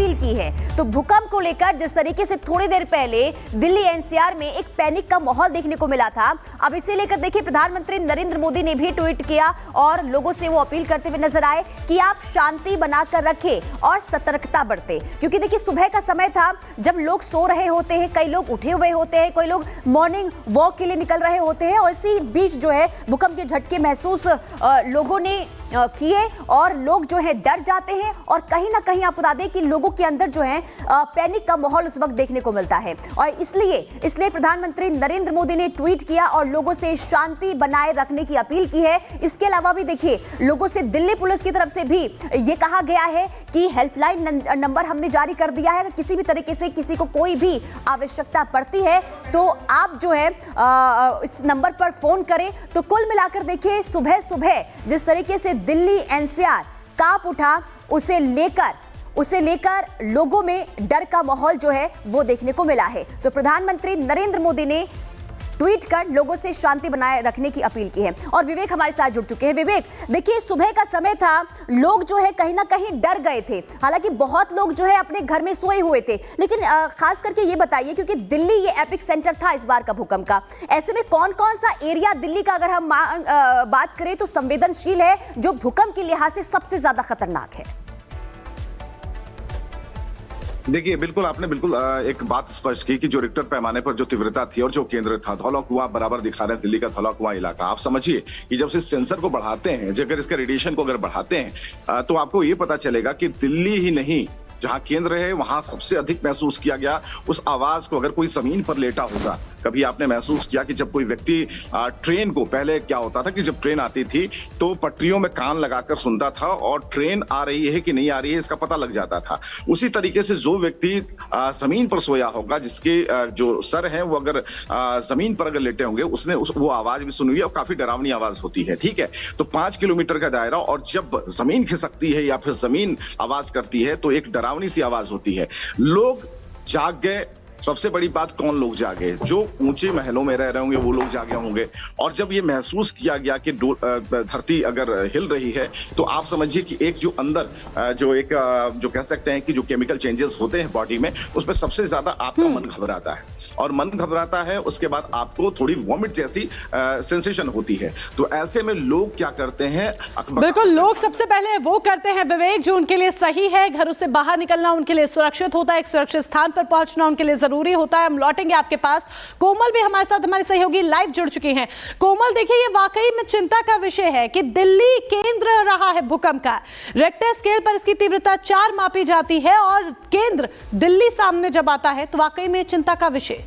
Appeal की है। तो भूकंप को लेकर जिस तरीके से थोड़ी देर पहले दिल्ली एनसीआर में एक पैनिक का माहौल देखने को मिला था, अब इसे लेकर देखिए प्रधानमंत्री नरेंद्र मोदी ने भी ट्वीट किया और लोगों से वो अपील करते हुए नजर आए कि आप शांति बनाकर रखें और सतर्कता बरतें। क्योंकि देखिए सुबह का समय था जब लोग सो रहे होते हैं, कई लोग उठे हुए होते हैं, कोई लोग मॉर्निंग वॉक के लिए निकल रहे होते हैं और इसी बीच जो है भूकंप के झटके महसूस लोगों ने किए और लोग जो है डर जाते हैं और कहीं ना कहीं आपको बता दें कि लोगों के अंदर जो है पैनिक का माहौल उस वक्त देखने को मिलता है। और इसलिए प्रधानमंत्री नरेंद्र मोदी ने ट्वीट किया और लोगों से शांति बनाए रखने की अपील की है। इसके अलावा भी देखिए लोगों से दिल्ली पुलिस की तरफ से भी ये कहा गया है कि हेल्पलाइन नंबर हमने जारी कर दिया है, अगर किसी भी तरीके से किसी को कोई भी आवश्यकता पड़ती है तो आप जो है इस नंबर पर फोन करें। तो कुल मिलाकर देखिए सुबह सुबह जिस तरीके से दिल्ली एनसीआर कांप उठा, उसे लेकर लोगों में डर का माहौल जो है वो देखने को मिला है। तो प्रधानमंत्री नरेंद्र मोदी ने ट्वीट कर लोगों से शांति बनाए रखने की अपील की है। और विवेक हमारे साथ जुड़ चुके हैं। विवेक, देखिए सुबह का समय था, लोग जो है कहीं ना कहीं डर गए थे, हालांकि बहुत लोग जो है अपने घर में सोए हुए थे, लेकिन खास करके ये बताइए क्योंकि दिल्ली ये एपिक सेंटर था इस बार का भूकंप का, ऐसे में कौन कौन सा एरिया दिल्ली का अगर हम बात करें तो संवेदनशील है, जो भूकंप के लिहाज से सबसे ज्यादा खतरनाक है? देखिए बिल्कुल आपने एक बात स्पष्ट की कि जो रिक्टर पैमाने पर जो तीव्रता थी और जो केंद्र था, धौला कुआं बराबर दिखा रहे हैं दिल्ली का धौला कुआं इलाका। आप समझिए कि जब से सेंसर को बढ़ाते हैं, अगर इसके रेडिएशन को अगर बढ़ाते हैं तो आपको ये पता चलेगा कि दिल्ली ही नहीं जहां केंद्र है वहां सबसे अधिक महसूस किया गया उस आवाज को। अगर कोई जमीन पर लेटा होगा, कभी आपने महसूस किया कि जब कोई व्यक्ति ट्रेन को, पहले क्या होता था कि जब ट्रेन आती थी तो पटरियों में कान लगाकर सुनता था और ट्रेन आ रही है कि नहीं आ रही है इसका पता लग जाता था। उसी तरीके से जो व्यक्ति जमीन पर सोया होगा, जिसके जो सर है वो अगर जमीन पर अगर लेटे होंगे, उसने वो आवाज भी सुनी हुई है और काफी डरावनी आवाज होती है। ठीक है, तो 5 किलोमीटर का दायरा, और जब जमीन खिसकती है या फिर जमीन आवाज करती है तो एक डरावनी सी आवाज होती है। लोग जाग गए। सबसे बड़ी बात, कौन लोग जागे? जो ऊंचे महलों में रह रहे होंगे वो लोग जागे होंगे। और जब ये महसूस किया गया कि धरती अगर हिल रही है तो आप समझिए कि एक जो अंदर जो कह सकते हैं कि जो केमिकल चेंजेस होते हैं बॉडी में, उसमें सबसे ज्यादा आपका मन घबराता है, और मन घबराता है उसके बाद आपको थोड़ी वॉमिट जैसी सेंसेशन होती है। तो ऐसे में लोग क्या करते हैं? बिल्कुल, लोग सबसे पहले वो करते हैं विवेक जो उनके लिए सही है। घरों से बाहर निकलना उनके लिए सुरक्षित होता है, एक सुरक्षित स्थान पर पहुंचना उनके लिए जरूरी होता है। हम लौटेंगे आपके पास। कोमल भी हमारे साथ, हमारे सहयोगी लाइव जुड़ चुकी हैं। कोमल, देखिए ये वाकई में चिंता का विषय है कि दिल्ली केंद्र रहा है भूकंप का। रिक्टर स्केल पर इसकी तीव्रता 4 मापी जाती है और केंद्र दिल्ली सामने जब आता है तो वाकई में चिंता का विषय।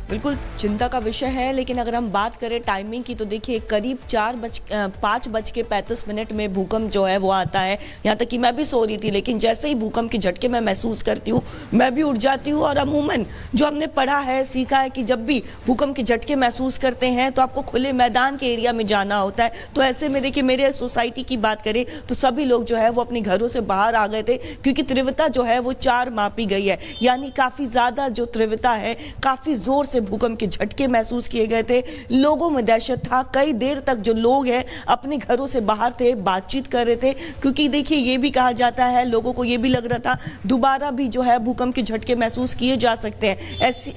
बिल्कुल चिंता का विषय है, लेकिन अगर हम बात करें टाइमिंग की तो देखिए करीब 5:35 में भूकंप जो है वो आता है। यहाँ तक कि मैं भी सो रही थी, लेकिन जैसे ही भूकंप के झटके मैं महसूस करती हूँ मैं भी उठ जाती हूँ। और अमूमन जो हमने पढ़ा है, सीखा है कि जब भी भूकंप के झटके महसूस करते हैं तो आपको खुले मैदान के एरिया में जाना होता है। तो ऐसे में देखिए मेरे सोसाइटी की बात करें तो सभी लोग जो है वो अपने घरों से बाहर आ गए थे, क्योंकि तीव्रता जो है वो 4 मापी गई है, यानी काफ़ी ज़्यादा जो तीव्रता है, काफ़ी ज़ोर से भूकंप के झटके महसूस किए गए थे। लोगों में दहशत था। कई देर तक जो लोग हैं अपने घरों से बाहर थे, बातचीत कर रहे थे, क्योंकि देखिए ये भी कहा जाता है, लोगों को ये भी लग रहा था दोबारा भी जो है भूकंप के झटके महसूस किए जा सकते हैं।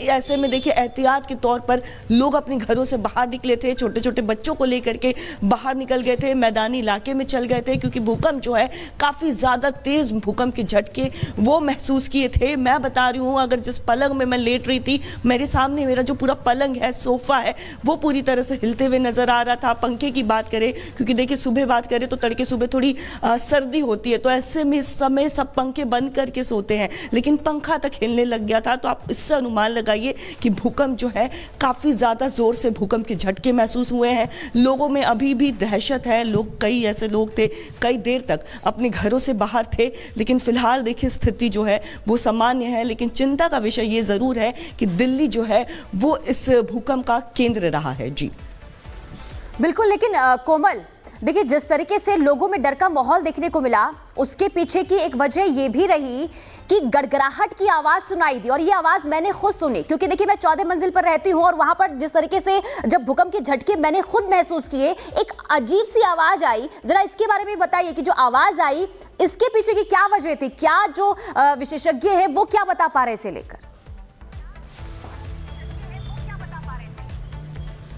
ऐसे में देखिए एहतियात के तौर पर लोग अपने घरों से बाहर निकले थे, छोटे छोटे बच्चों को लेकर के बाहर निकल गए थे, मैदानी इलाके में चल गए थे, क्योंकि भूकंप जो है काफ़ी ज़्यादा तेज भूकंप के झटके वो महसूस किए थे। मैं बता रही हूँ, अगर जिस पलंग में मैं लेट रही थी, मेरे सामने मेरा जो पूरा पलंग है, सोफा है, वो पूरी तरह से हिलते हुए नजर आ रहा था। पंखे की बात करें, क्योंकि देखिए सुबह बात करें तो तड़के सुबह थोड़ी सर्दी होती है, तो ऐसे में इस समय सब पंखे बंद करके सोते हैं, लेकिन पंखा तक हिलने लग गया था। तो आप इससे अनुमान लगाइए कि भूकंप जो है काफ़ी ज़्यादा जोर से भूकंप के झटके महसूस हुए हैं। लोगों में अभी भी दहशत है। कई ऐसे लोग थे कई देर तक अपने घरों से बाहर थे, लेकिन फिलहाल देखिए स्थिति जो है वो सामान्य है। लेकिन चिंता का विषय ये ज़रूर है कि दिल्ली जो है वो इस भूकंप का केंद्र रहा है। जी बिल्कुल, लेकिन कोमल देखिए, जिस तरीके से लोगों में डर का माहौल देखने को मिला, उसके पीछे की एक वजह यह भी रही कि गड़गड़ाहट की आवाज सुनाई दी, और ये आवाज मैंने खुद सुनी, क्योंकि देखिए मैं 14 मंजिल पर रहती हूं और वहां पर जिस तरीके से जब भूकंप के झटके मैंने खुद महसूस किए, एक अजीब सी आवाज आई। जरा इसके बारे में बताइए कि जो आवाज आई इसके पीछे की क्या वजह थी, क्या जो विशेषज्ञ है वो क्या बता पा रहे इसे लेकर?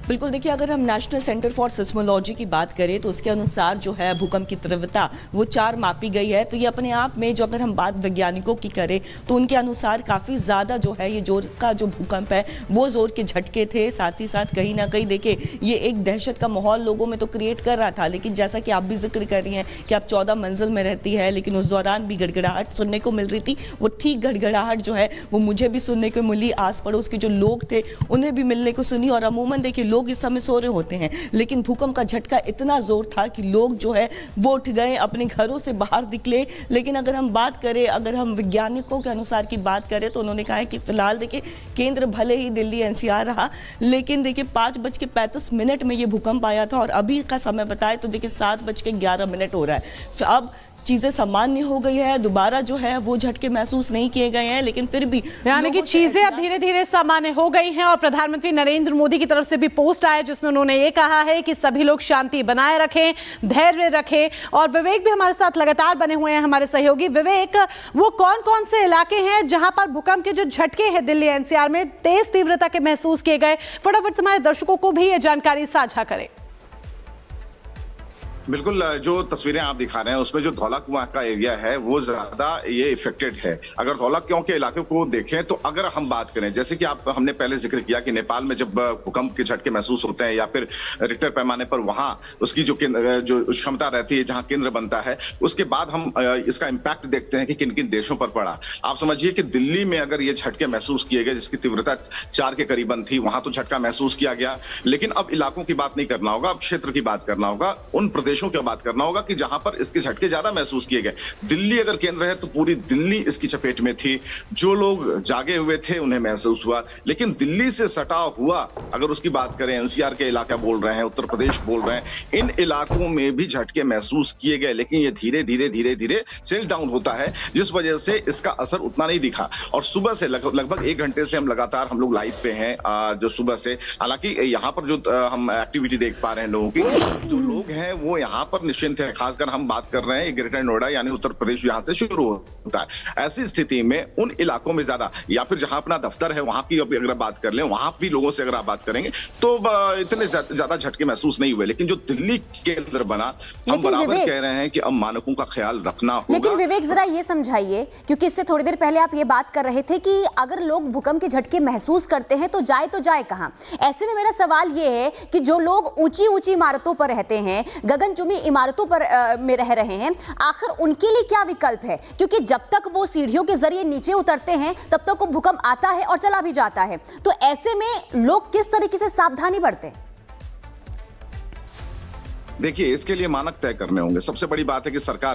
बिल्कुल, देखिए अगर हम नेशनल सेंटर फॉर सिस्मोलॉजी की बात करें तो उसके अनुसार जो है भूकंप की तीव्रता वो 4 मापी गई है। तो ये अपने आप में, जो अगर हम बात वैज्ञानिकों की करें तो उनके अनुसार काफ़ी ज़्यादा जो है ये जोर का जो भूकंप है वो जोर के झटके थे। साथ ही साथ कहीं ना कहीं देखिए ये एक दहशत का माहौल लोगों में तो क्रिएट कर रहा था। लेकिन जैसा कि आप भी जिक्र कर रही हैं कि आप 14 मंजिल में रहती है, लेकिन उस दौरान भी गड़गड़ाहट सुनने को मिल रही थी। वो ठीक गड़गड़ाहट जो है वो मुझे भी सुनने को मिली, आस पड़ोस के जो लोग थे उन्हें भी मिलने को सुनी। और अमूमन देखिए लोग इस समय सो रहे होते हैं, लेकिन भूकंप का झटका इतना जोर था कि लोग जो है वो उठ गए, अपने घरों से बाहर निकले। लेकिन अगर हम बात करें, अगर हम वैज्ञानिकों के अनुसार की बात करें तो उन्होंने कहा है कि फिलहाल देखिए केंद्र भले ही दिल्ली एनसीआर रहा, लेकिन देखिए 5:35 में ये भूकंप आया था और अभी का समय बताए तो देखिए 7:11 हो रहा है। अब चीजें सामान्य हो गई है, दोबारा जो है वो झटके महसूस नहीं किए गए हैं, लेकिन फिर भी यानी कि चीजें अब धीरे धीरे सामान्य हो गई हैं। और प्रधानमंत्री नरेंद्र मोदी की तरफ से भी पोस्ट आया जिसमें उन्होंने ये कहा है कि सभी लोग शांति बनाए रखें, धैर्य रखें। और विवेक भी हमारे साथ लगातार बने हुए हैं, हमारे सहयोगी। विवेक, वो कौन कौन से इलाके हैं जहां पर भूकंप के जो झटके हैं दिल्ली एनसीआर में तेज तीव्रता के महसूस किए गए? फटाफट से हमारे दर्शकों को भी ये जानकारी साझा करें। बिल्कुल, जो तस्वीरें आप दिखा रहे हैं उसमें जो धौला कुआं का एरिया है वो ज्यादा ये इफेक्टेड है। अगर धौला कुआं के इलाके को देखें तो अगर हम बात करें, जैसे कि हमने पहले जिक्र किया कि नेपाल में जब भूकंप के झटके महसूस होते हैं या फिर रिक्टर पैमाने पर वहां उसकी जो क्षमता रहती है जहां केंद्र बनता है, उसके बाद हम इसका इम्पैक्ट देखते हैं कि किन किन देशों पर पड़ा। आप समझिए कि दिल्ली में अगर ये झटके महसूस किए गए जिसकी तीव्रता 4 के करीबन थी, वहां तो झटका महसूस किया गया। लेकिन अब इलाकों की बात नहीं करना होगा, अब क्षेत्र की बात करना होगा, उन प्रदेशों की बात करना होगा कि जहां पर इसके झटके ज्यादा महसूस किए गए। दिल्ली अगर केंद्र है तो पूरी दिल्ली इसकी चपेट में थी। जो लोग जागे हुए थे उन्हें महसूस हुआ, लेकिन दिल्ली से सटा हुआ अगर उसकी बात करें, एनसीआर के इलाका बोल रहे हैं, उत्तर प्रदेश बोल रहे हैं, इन इलाकों में भी झटके महसूस किए गए। लेकिन ये धीरे धीरे सेल डाउन होता है, जिस वजह से इसका असर उतना नहीं दिखा। और सुबह से लगभग 1 घंटे से हम लगातार हम लोग लाइव पे हैं, जो सुबह से। हालांकि यहाँ पर जो हम एक्टिविटी देख पा रहे हैं लोगों की, जो लोग हैं वो यहाँ पर निश्चिंत है। खासकर हम बात कर रहे हैं ग्रेटर नोएडा यानी उत्तर प्रदेश यहाँ से शुरू होता है। ऐसी स्थिति में उन इलाकों में ज्यादा, या फिर जहां अपना दफ्तर है वहां की अगर बात कर लें, वहां भी लोगों से अगर आप बात करेंगे तो इतने ज्यादा झटके महसूस नहीं हुए। लेकिन जो दिल्ली केंद्र बना, हम बराबर कह रहे हैं कि अब मानकों का ख्याल रखना होगा। लेकिन विवेक, जरा ये समझाइए, क्योंकि इससे थोड़ी देर पहले आप ये बात कर रहे थे कि अगर लोग भूकंप के झटके महसूस करते हैं तो जाए कहां? ऐसे में मेरा सवाल ये है कि जो लोग ऊंची इमारतों पर रहते हैं, गगनचुंबी इमारतों पर में रह रहे हैं, आखिर उनके लिए क्या विकल्प है? क्योंकि जब तक वो सीढ़ियों के जरिए नीचे उतरते हैं तब तक वो भूकंप आता है और चला भी जाता है। तो ऐसे में लोग किस तरीके से सावधानी बरतें? देखिए, इसके लिए मानक तय करने होंगे। सबसे बड़ी बात है कि सरकार